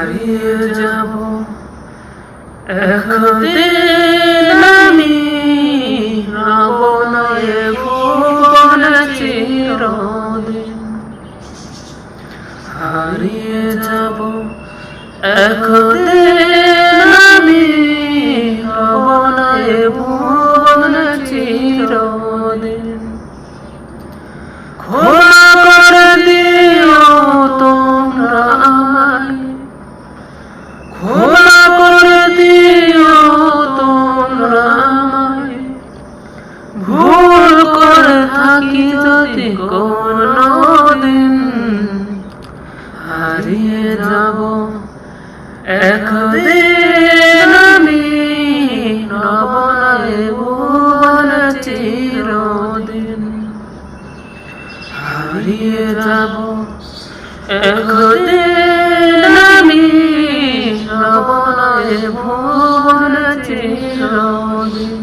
হারিয়ে যাব একদিন আমি, রব না এ ভুবনে চিরদিন। হারিয়ে যাব একদিন আমি, রব না এ ভুবনে চিরদিন। ক্ষমা করে দিও তোমরা আমায়, ক্ষমা করে দিও তোমরা আমায়, ভুল করে থাকি যদি কোনদিন। হারিয়ে যাব একদিন আমি, রব না এ ভুবনে চিরদিন। হারিয়ে যাব একদিন আমি, রব না এ ভুবনে চিরদিন।